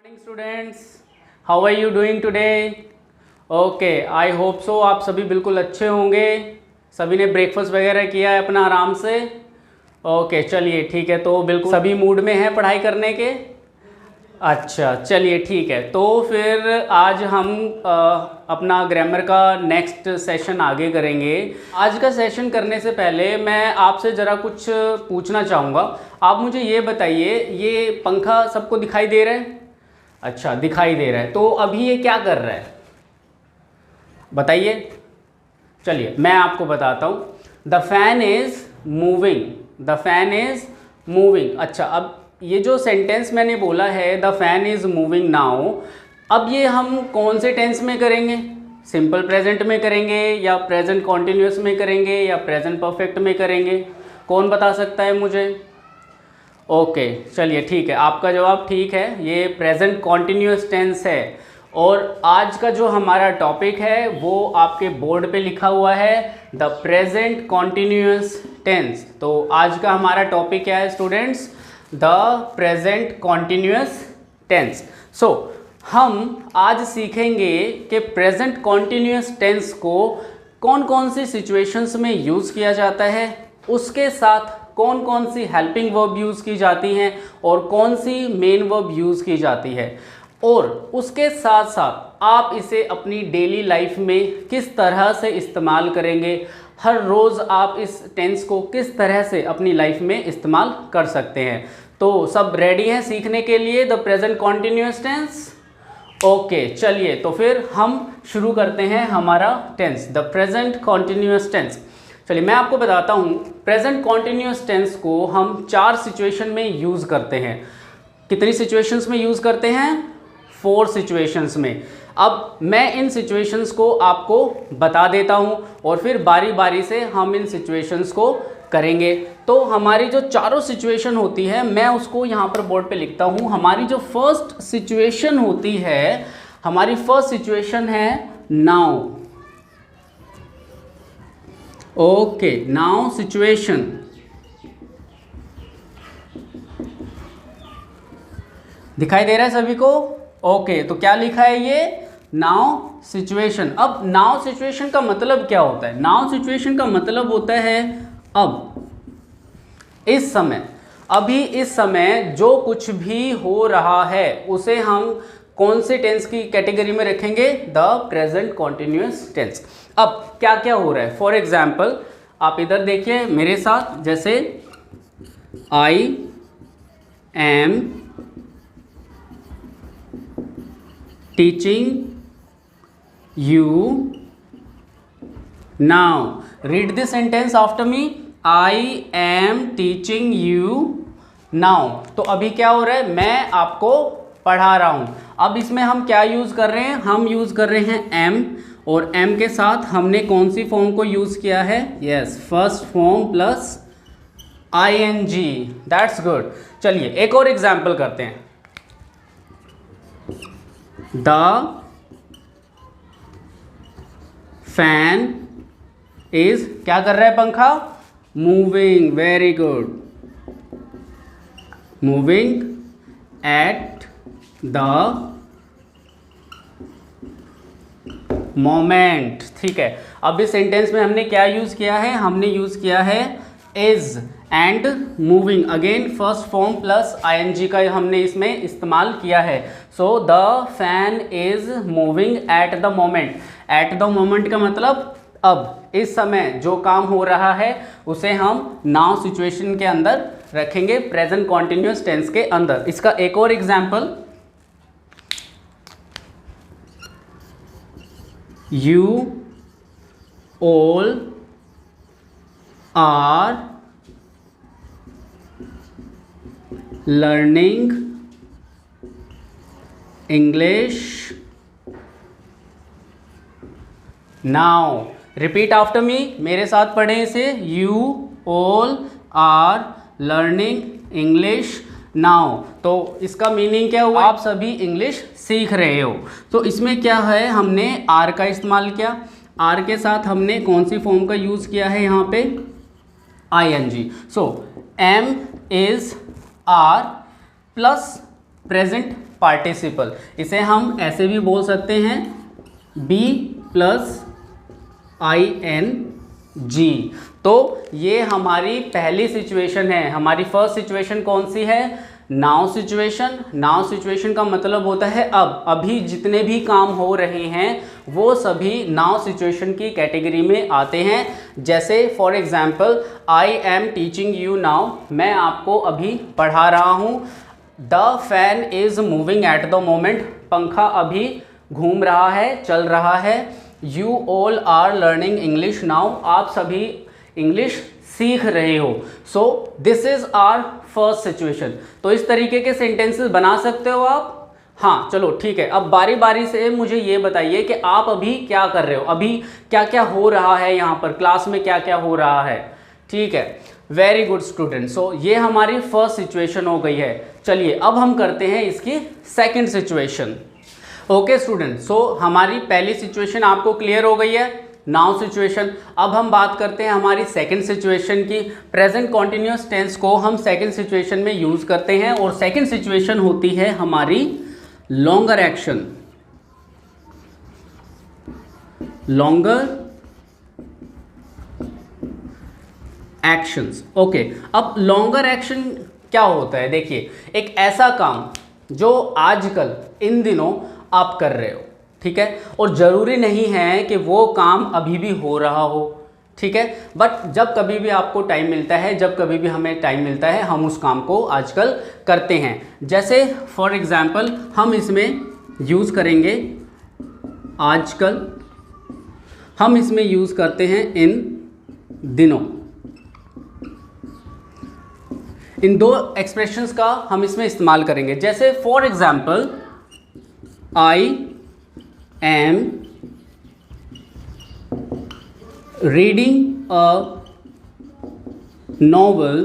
Morning students, how are you doing today? Okay, I hope so आप सभी बिल्कुल अच्छे होंगे। सभी ने ब्रेकफास्ट वगैरह किया है अपना आराम से? ओके, चलिए ठीक है। तो बिल्कुल सभी मूड में हैं पढ़ाई करने के? अच्छा, चलिए ठीक है। तो फिर आज हम अपना ग्रामर का नेक्स्ट सेशन आगे करेंगे। आज का सेशन करने से पहले मैं आपसे ज़रा कुछ पूछना चाहूँगा। आप मुझे ये बताइए, ये पंखा सबको दिखाई दे रहा है? अच्छा, दिखाई दे रहा है। तो अभी ये क्या कर रहा है बताइए? चलिए मैं आपको बताता हूँ। The fan is moving, the fan is moving. अच्छा, अब ये जो सेंटेंस मैंने बोला है the fan is moving now, अब ये हम कौन से टेंस में करेंगे? सिंपल प्रेजेंट में करेंगे या प्रेजेंट कॉन्टिन्यूस में करेंगे या प्रेजेंट परफेक्ट में करेंगे? कौन बता सकता है मुझे? ओके, चलिए ठीक है, आपका जवाब ठीक है, ये प्रेजेंट कॉन्टिन्यूस टेंस है। और आज का जो हमारा टॉपिक है वो आपके बोर्ड पे लिखा हुआ है, द प्रेजेंट कॉन्टिन्यूस टेंस। तो आज का हमारा टॉपिक क्या है students? The present continuous tense. So हम आज सीखेंगे कि प्रेजेंट कॉन्टिन्यूस टेंस को कौन कौन सी सिचुएशंस में यूज़ किया जाता है, उसके साथ कौन कौन सी हेल्पिंग वर्ब यूज़ की जाती हैं और कौन सी मेन वर्ब यूज़ की जाती है, और उसके साथ साथ आप इसे अपनी डेली लाइफ में किस तरह से इस्तेमाल करेंगे। हर रोज़ आप इस टेंस को किस तरह से अपनी लाइफ में इस्तेमाल कर सकते हैं। तो सब रेडी हैं सीखने के लिए the present continuous tense? Okay, चलिए तो फिर हम शुरू करते हैं हमारा tense, the present continuous tense. चलिए मैं आपको बताता हूँ, प्रेजेंट कॉन्टिन्यूस टेंस को हम 4 सिचुएशन में यूज़ करते हैं। कितनी सिचुएशंस में यूज़ करते हैं? 4 सिचुएशंस में। अब मैं इन सिचुएशंस को आपको बता देता हूँ और फिर बारी बारी से हम इन सिचुएशंस को करेंगे। तो हमारी जो चारों सिचुएशन होती है, मैं उसको यहाँ पर बोर्ड पे लिखता हूँ। हमारी जो फर्स्ट सिचुएशन होती है, हमारी फर्स्ट सिचुएशन है नाउ। Okay, now situation. दिखाई दे रहा है सभी को? ओके, तो क्या लिखा है ये? Now situation. अब नाउ सिचुएशन का मतलब क्या होता है? नाउ सिचुएशन का मतलब होता है अब, इस समय, अभी इस समय जो कुछ भी हो रहा है उसे हम कौन से टेंस की कैटेगरी में रखेंगे? The present continuous tense. अब क्या क्या हो रहा है? फॉर एग्जाम्पल आप इधर देखिए मेरे साथ, जैसे आई am teaching you now. Read this sentence after me. I am teaching you now. तो अभी क्या हो रहा है? मैं आपको पढ़ा रहा हूँ। अब इसमें हम क्या यूज़ कर रहे हैं? हम यूज़ कर रहे हैं एम, और एम के साथ हमने कौन सी फॉर्म को यूज़ किया है? Yes, first form plus ing। That's good. चलिए एक और एग्जाम्पल करते हैं। द फैन इज, क्या कर रहा है पंखा? Moving. Very good. Moving at the moment. ठीक है, अब इस सेंटेंस में हमने क्या यूज़ किया है? हमने यूज़ किया है is and moving. Again first form plus ing का हमने इसमें इस्तेमाल किया है। So the fan is moving at the moment. Eight the moment का मतलब अब, इस समय जो काम हो रहा है उसे हम नाउ सिचुएशन के अंदर रखेंगे, प्रेजेंट कॉन्टिन्यूस टेंस के अंदर। इसका एक और example, You all are learning English now। Repeat after me, मेरे साथ पढ़ें इसे। You all are learning English now. तो इसका मीनिंग क्या हुआ? आप सभी इंग्लिश सीख रहे हो। तो इसमें क्या है? हमने आर का इस्तेमाल किया। आर के साथ हमने कौन सी फॉर्म का यूज़ किया है यहाँ पे? ing। So am is are plus present participle. इसे हम ऐसे भी बोल सकते हैं बी प्लस ING। तो ये हमारी पहली सिचुएशन है। हमारी फर्स्ट सिचुएशन कौन सी है? Now situation. नाउ सिचुएशन का मतलब होता है अब, अभी जितने भी काम हो रहे हैं वो सभी नाउ सिचुएशन की कैटेगरी में आते हैं। जैसे for example I am teaching you now, मैं आपको अभी पढ़ा रहा हूँ। The fan is moving at the moment, पंखा अभी घूम रहा है, चल रहा है। You all are learning English now, आप सभी इंग्लिश सीख रहे हो। So this is our first situation. तो इस तरीके के सेंटेंसेस बना सकते हो आप। हाँ चलो ठीक है, अब बारी बारी से मुझे ये बताइए कि आप अभी क्या कर रहे हो, अभी क्या क्या हो रहा है यहाँ पर, क्लास में क्या क्या हो रहा है। ठीक है, वेरी गुड स्टूडेंट। सो ये हमारी फर्स्ट सिचुएशन हो गई है। चलिए अब हम करते हैं इसकी सेकेंड सिचुएशन। ओके स्टूडेंट, सो हमारी पहली सिचुएशन आपको क्लियर हो गई है, नाउ सिचुएशन। अब हम बात करते हैं हमारी सेकंड सिचुएशन की। प्रेजेंट कॉन्टिन्यूअस टेंस को हम सेकंड सिचुएशन में यूज करते हैं और सेकंड सिचुएशन होती है हमारी longer action. Longer actions. Okay, अब लॉन्गर एक्शन क्या होता है? देखिए, एक ऐसा काम जो आजकल इन दिनों आप कर रहे हो, ठीक है, और ज़रूरी नहीं है कि वो काम अभी भी हो रहा हो, ठीक है, बट जब कभी भी आपको टाइम मिलता है, जब कभी भी हमें टाइम मिलता है, हम उस काम को आजकल करते हैं। जैसे फॉर एग्जांपल हम इसमें यूज़ करेंगे आजकल, हम इसमें यूज़ करते हैं इन दिनों। इन दो एक्सप्रेशंस का हम इसमें इस्तेमाल करेंगे। जैसे for example I am reading a novel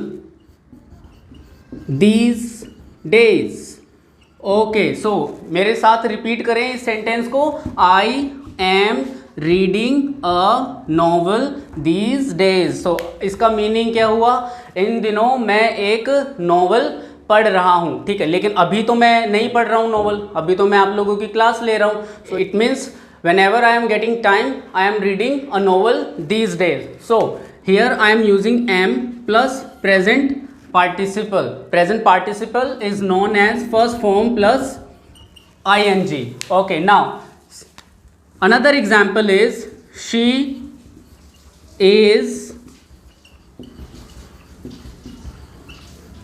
these days. Okay, so मेरे साथ रिपीट करें इस सेंटेंस को। I am reading a novel these days. So इसका मीनिंग क्या हुआ? इन दिनों मैं एक नॉवल पढ़ रहा हूँ, ठीक है, लेकिन अभी तो मैं नहीं पढ़ रहा हूँ नॉवल, अभी तो मैं आप लोगों की क्लास ले रहा हूँ। So it means whenever I am getting time, I am reading a novel these days. So here I am using am plus present participle. Present participle is known as first form plus ing. Okay, now another example is she is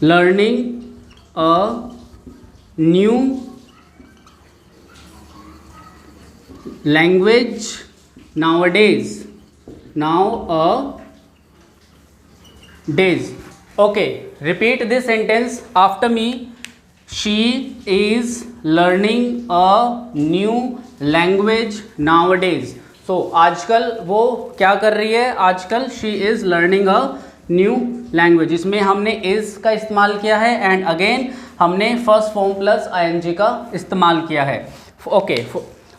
learning a new language nowadays. Nowadays. Okay, repeat this sentence after me. She is learning a new language nowadays. So आजकल वो क्या कर रही है? आजकल she is learning a new language। इसमें हमने is का इस्तेमाल किया है एंड अगेन हमने फर्स्ट फॉर्म प्लस ing का इस्तेमाल किया है। Okay,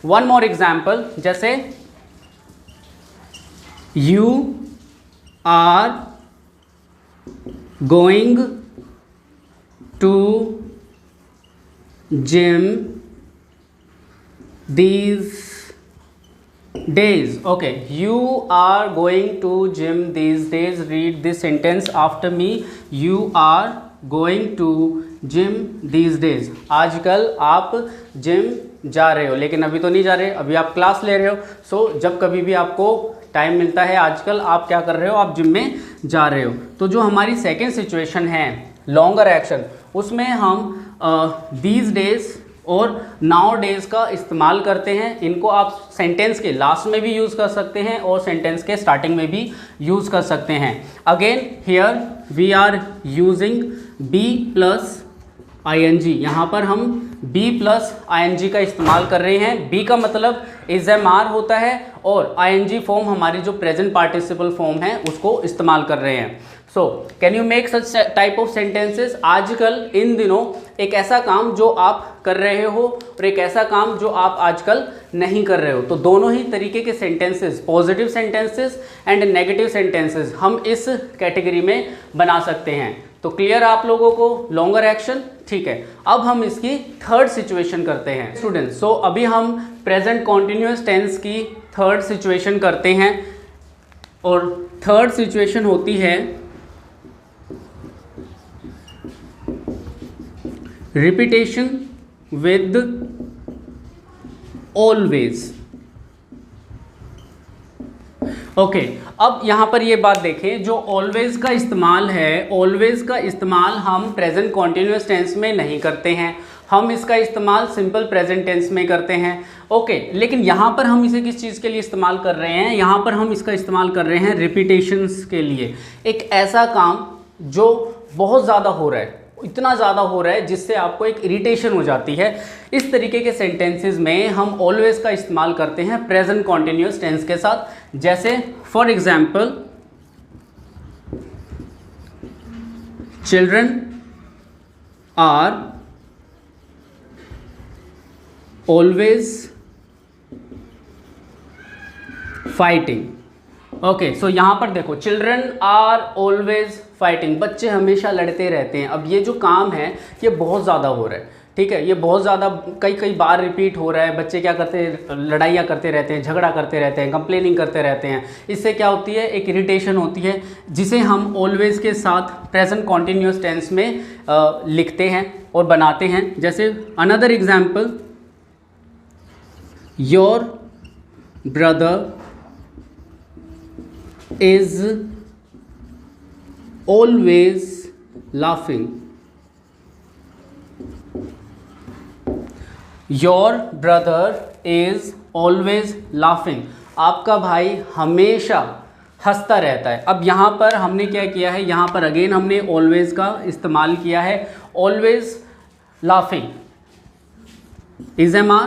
one more example. जैसे you are going to gym these days. Okay, you are going to gym these days. Read this sentence after me. You are going to gym these days. आजकल आप gym जा रहे हो, लेकिन अभी तो नहीं जा रहे, अभी आप क्लास ले रहे हो। सो जब कभी भी आपको टाइम मिलता है, आजकल आप क्या कर रहे हो? आप जिम में जा रहे हो। तो जो हमारी सेकेंड सिचुएशन है लॉन्गर एक्शन, उसमें हम दीज डेज और नाउ डेज का इस्तेमाल करते हैं। इनको आप सेंटेंस के लास्ट में भी यूज़ कर सकते हैं और सेंटेंस के स्टार्टिंग में भी यूज़ कर सकते हैं। Again here we are using be plus ing। यहाँ पर हम B प्लस ing का इस्तेमाल कर रहे हैं। B का मतलब इज एम आर होता है और ing फॉर्म हमारी जो प्रेजेंट पार्टिसिपल फॉर्म है उसको इस्तेमाल कर रहे हैं। So can you make such type of sentences? आजकल इन दिनों एक ऐसा काम जो आप कर रहे हो और एक ऐसा काम जो आप आजकल नहीं कर रहे हो। तो दोनों ही तरीके के sentences, positive sentences and negative sentences, हम इस कैटेगरी में बना सकते हैं। तो क्लियर आप लोगों को लॉन्गर एक्शन, ठीक है। अब हम इसकी थर्ड सिचुएशन करते हैं स्टूडेंट्स। सो अभी हम प्रेजेंट कॉन्टिन्यूअस टेंस की थर्ड सिचुएशन करते हैं और थर्ड सिचुएशन होती है रिपीटेशन विद ऑलवेज। ओके, अब यहाँ पर ये बात देखें, जो ऑलवेज का इस्तेमाल है, ऑलवेज का इस्तेमाल हम प्रेजेंट कॉन्टिन्यूअस टेंस में नहीं करते हैं, हम इसका इस्तेमाल सिंपल प्रेजेंट टेंस में करते हैं। ओके, लेकिन यहाँ पर हम इसे किस चीज़ के लिए इस्तेमाल कर रहे हैं? यहाँ पर हम इसका इस्तेमाल कर रहे हैं रिपीटेशंस के लिए। एक ऐसा काम जो बहुत ज़्यादा हो रहा है, इतना ज़्यादा हो रहा है जिससे आपको एक इरिटेशन हो जाती है, इस तरीके के सेंटेंसेस में हम ऑलवेज का इस्तेमाल करते हैं प्रेजेंट कॉन्टिन्यूअस टेंस के साथ। जैसे for example, children are always fighting. Okay, so यहाँ पर देखो, चिल्ड्रन आर ऑलवेज फाइटिंग, बच्चे हमेशा लड़ते रहते हैं। अब ये जो काम है ये बहुत ज़्यादा हो रहा है, ठीक है, ये बहुत ज़्यादा कई बार रिपीट हो रहा है। बच्चे क्या करते हैं, लड़ाइयाँ करते रहते हैं, झगड़ा करते रहते हैं, कंप्लेनिंग करते रहते हैं। इससे क्या होती है, एक इरिटेशन होती है, जिसे हम ऑलवेज के साथ प्रेजेंट कॉन्टिन्यूअस टेंस में लिखते हैं और बनाते हैं। जैसे another example, your brother is always laughing. Your brother is always laughing. आपका भाई हमेशा हंसता रहता है। अब यहाँ पर हमने क्या किया है, यहाँ पर अगेन हमने always का इस्तेमाल किया है। always laughing is MR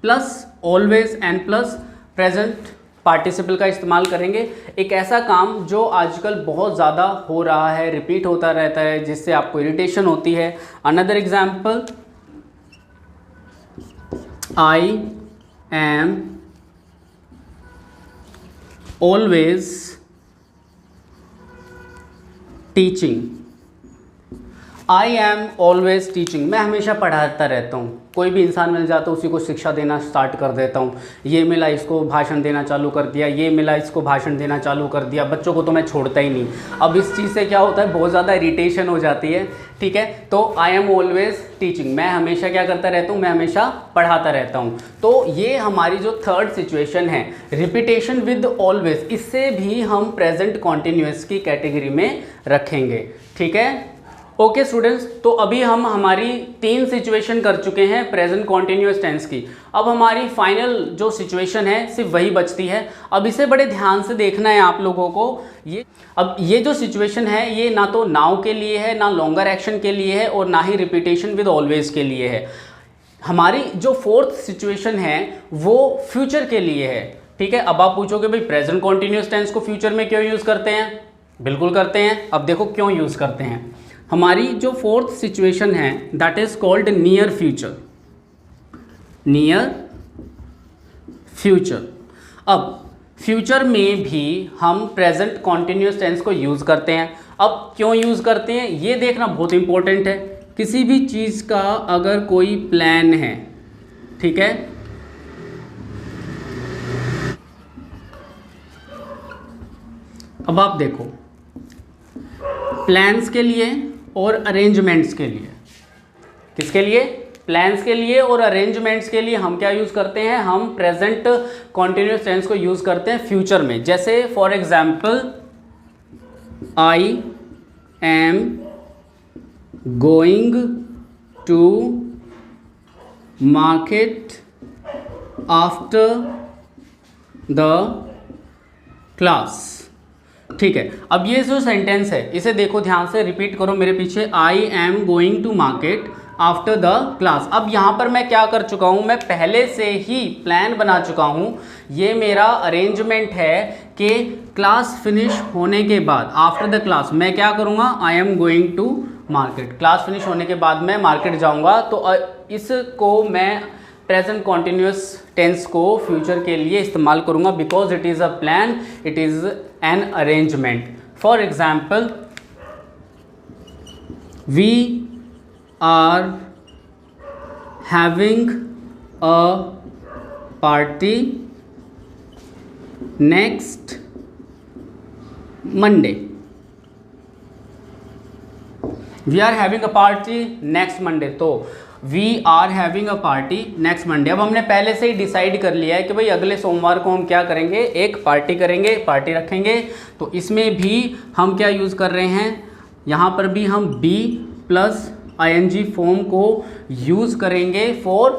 plus always and plus present participle का इस्तेमाल करेंगे। एक ऐसा काम जो आजकल बहुत ज़्यादा हो रहा है, रिपीट होता रहता है, जिससे आपको इरिटेशन होती है। Another example, I am always teaching. I am always teaching, मैं हमेशा पढ़ाता रहता हूँ। कोई भी इंसान मिल जाता है उसी को शिक्षा देना स्टार्ट कर देता हूँ। ये मिला इसको भाषण देना चालू कर दिया, ये मिला इसको भाषण देना चालू कर दिया। बच्चों को तो मैं छोड़ता ही नहीं। अब इस चीज़ से क्या होता है, बहुत ज़्यादा इरिटेशन हो जाती है, ठीक है। तो आई एम ऑलवेज टीचिंग, मैं हमेशा क्या करता रहता हूँ, मैं हमेशा पढ़ाता रहता हूँ। तो ये हमारी जो थर्ड सिचुएशन है, रिपीटेशन विद ऑलवेज, इससे भी हम प्रेजेंट कॉन्टिन्यूअस की कैटेगरी में रखेंगे, ठीक है। ओके स्टूडेंट्स, तो अभी हम हमारी 3 सिचुएशन कर चुके हैं प्रेजेंट कॉन्टिन्यूअस टेंस की। अब हमारी फाइनल जो सिचुएशन है सिर्फ वही बचती है। अब इसे बड़े ध्यान से देखना है आप लोगों को। ये जो सिचुएशन है ये ना तो नाउ के लिए है, ना लॉन्गर एक्शन के लिए है, और ना ही रिपीटेशन विद ऑलवेज के लिए है। हमारी जो फोर्थ सिचुएशन है वो फ्यूचर के लिए है, ठीक है। अब आप पूछोगे भाई प्रेजेंट कॉन्टिन्यूअस टेंस को फ्यूचर में क्यों यूज़ करते हैं? बिल्कुल करते हैं। अब देखो क्यों यूज़ करते हैं। हमारी जो फोर्थ सिचुएशन है that is called near future. Near future, अब फ्यूचर में भी हम प्रेजेंट कॉन्टिन्यूअस टेंस को यूज़ करते हैं। अब क्यों यूज़ करते हैं ये देखना बहुत इंपॉर्टेंट है। किसी भी चीज़ का अगर कोई प्लान है, ठीक है, अब आप देखो प्लान्स के लिए और अरेंजमेंट्स के लिए, किसके लिए? प्लान्स के लिए और अरेंजमेंट्स के लिए हम क्या यूज़ करते हैं, हम प्रेजेंट कॉन्टिन्यूअस टेंस को यूज़ करते हैं फ्यूचर में। जैसे for example, I am going to market after the class, ठीक है। अब ये जो सेंटेंस है इसे देखो ध्यान से, रिपीट करो मेरे पीछे, I am going to market after the class. अब यहाँ पर मैं क्या कर चुका हूँ, मैं पहले से ही प्लान बना चुका हूँ। ये मेरा अरेंजमेंट है कि क्लास फिनिश होने के बाद, आफ्टर द क्लास, मैं क्या करूँगा, I am going to market. Class finish होने के बाद मैं मार्केट जाऊँगा। तो इसको मैं प्रेजेंट कॉन्टिन्यूअस टेंस को फ्यूचर के लिए इस्तेमाल करूँगा, because it is a plan, it is an arrangement. For example, we are having a party next Monday. We are having a party next Monday. तो we are having a party next Monday. अब हमने पहले से ही decide कर लिया है कि भाई अगले सोमवार को हम क्या करेंगे, एक पार्टी करेंगे, पार्टी रखेंगे। तो इसमें भी हम क्या यूज़ कर रहे हैं, यहाँ पर भी हम बी प्लस आईएनजी फॉर्म को यूज़ करेंगे फॉर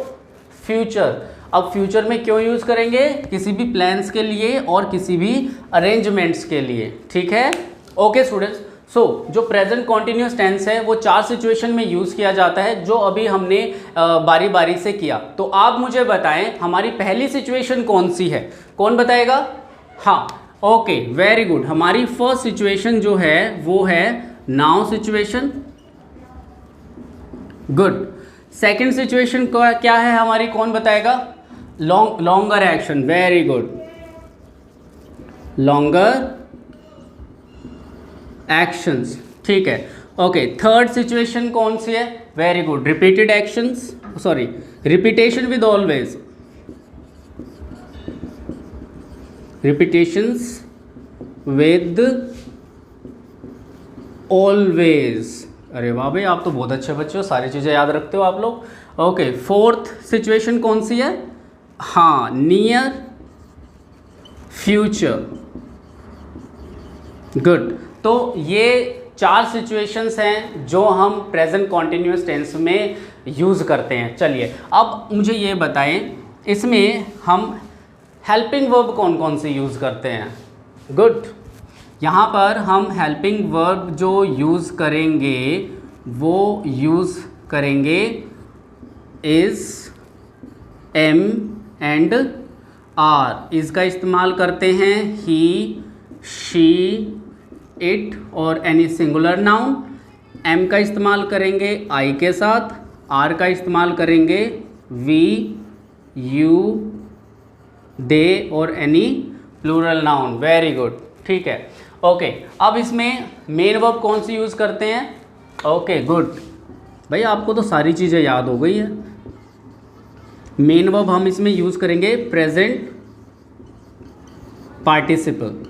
फ्यूचर। अब फ्यूचर में क्यों यूज़ करेंगे, किसी भी प्लान्स के लिए और किसी भी अरेंजमेंट्स के लिए, ठीक है। ओके स्टूडेंट्स, सो जो प्रेजेंट कॉन्टिन्यूस टेंस है वो 4 सिचुएशन में यूज़ किया जाता है, जो अभी हमने बारी बारी से किया। तो आप मुझे बताएं हमारी पहली सिचुएशन कौन सी है, कौन बताएगा? हाँ, ओके, वेरी गुड। हमारी फर्स्ट सिचुएशन जो है वो है now situation. Good. Second situation क्या है हमारी, कौन बताएगा? Longer action. Very good, longer actions, ठीक है। ओके, थर्ड सिचुएशन कौन सी है? Very good, repeated actions, sorry, repetition with always, repetitions with always. अरे वाह भाई, आप तो बहुत अच्छे बच्चे हो, सारी चीज़ें याद रखते हो आप लोग। ओके, फोर्थ सिचुएशन कौन सी है? हाँ, नियर फ्यूचर। गुड। तो ये 4 सिचुएशंस हैं जो हम प्रेजेंट कॉन्टिन्यूस टेंस में यूज़ करते हैं। चलिए अब मुझे ये बताएं, इसमें हम हेल्पिंग वर्ब कौन कौन से यूज़ करते हैं? गुड। यहाँ पर हम हेल्पिंग वर्ब जो यूज़ करेंगे वो यूज़ करेंगे इज़, एम एंड आर। इसका इस्तेमाल करते हैं ही, शी, इट और एनी सिंगुलर नाउन। एम का इस्तेमाल करेंगे आई के साथ, आर का इस्तेमाल करेंगे वी, यू, दे और any plural noun. Very good, ठीक है। ओके, अब इसमें मेन वर्ब कौन सी यूज़ करते हैं? ओके, गुड भाई, आपको तो सारी चीज़ें याद हो गई है। मेन वर्ब हम इसमें यूज़ करेंगे प्रेजेंट पार्टिसिपल।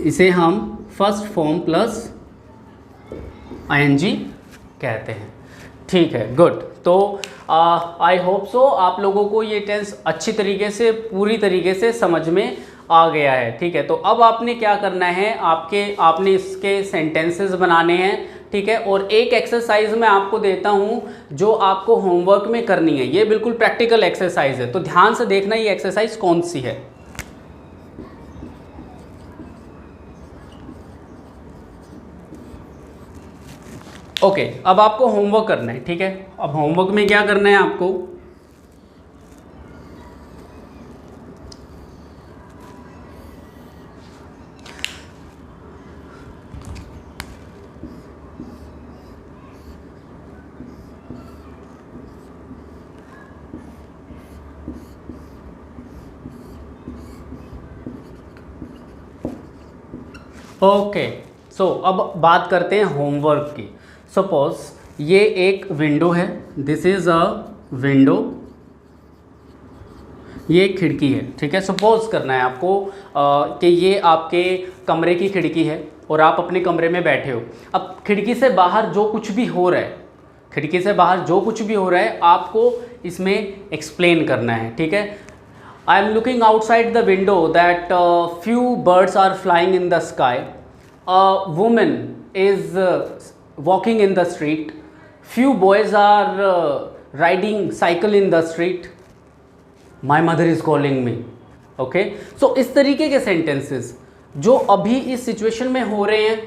इसे हम फर्स्ट फॉर्म प्लस आईएनजी कहते हैं, ठीक है। गुड। तो आई होप सो आप लोगों को ये टेंस अच्छी तरीके से, पूरी तरीके से समझ में आ गया है, ठीक है। तो अब आपने क्या करना है, आपने इसके सेंटेंसेस बनाने हैं, ठीक है। और एक एक्सरसाइज मैं आपको देता हूँ जो आपको होमवर्क में करनी है। ये बिल्कुल प्रैक्टिकल एक्सरसाइज है, तो ध्यान से देखना ये एक्सरसाइज कौन सी है। ओके, अब आपको होमवर्क करना है, ठीक है। अब होमवर्क में क्या करना है आपको, ओके, सो अब बात करते हैं होमवर्क की। सपोज ये एक विंडो है, दिस इज़ अ विंडो, ये एक खिड़की है, ठीक है। सपोज करना है आपको कि ये आपके कमरे की खिड़की है और आप अपने कमरे में बैठे हो। अब खिड़की से बाहर जो कुछ भी हो रहा है, खिड़की से बाहर जो कुछ भी हो रहा है आपको इसमें एक्सप्लेन करना है, ठीक है। I am looking outside the window that few birds are flying in the sky, a woman is walking in the street, few boys are riding cycle in the street, my mother is calling me। Okay, so इस तरीके के sentences जो अभी इस situation में हो रहे हैं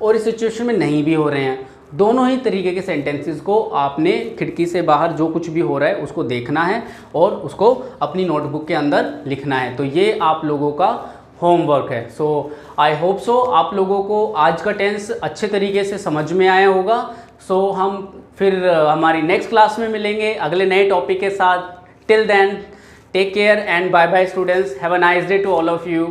और इस सिचुएशन में नहीं भी हो रहे हैं, दोनों ही तरीके के सेंटेंसेस को आपने खिड़की से बाहर जो कुछ भी हो रहा है उसको देखना है और उसको अपनी नोटबुक के अंदर लिखना है। तो ये आप लोगों का होमवर्क है। सो आई होप सो आप लोगों को आज का टेंस अच्छे तरीके से समझ में आया होगा। सो हम फिर हमारी नेक्स्ट क्लास में मिलेंगे अगले नए टॉपिक के साथ। Till then take care and bye bye students, have a nice day to all of you.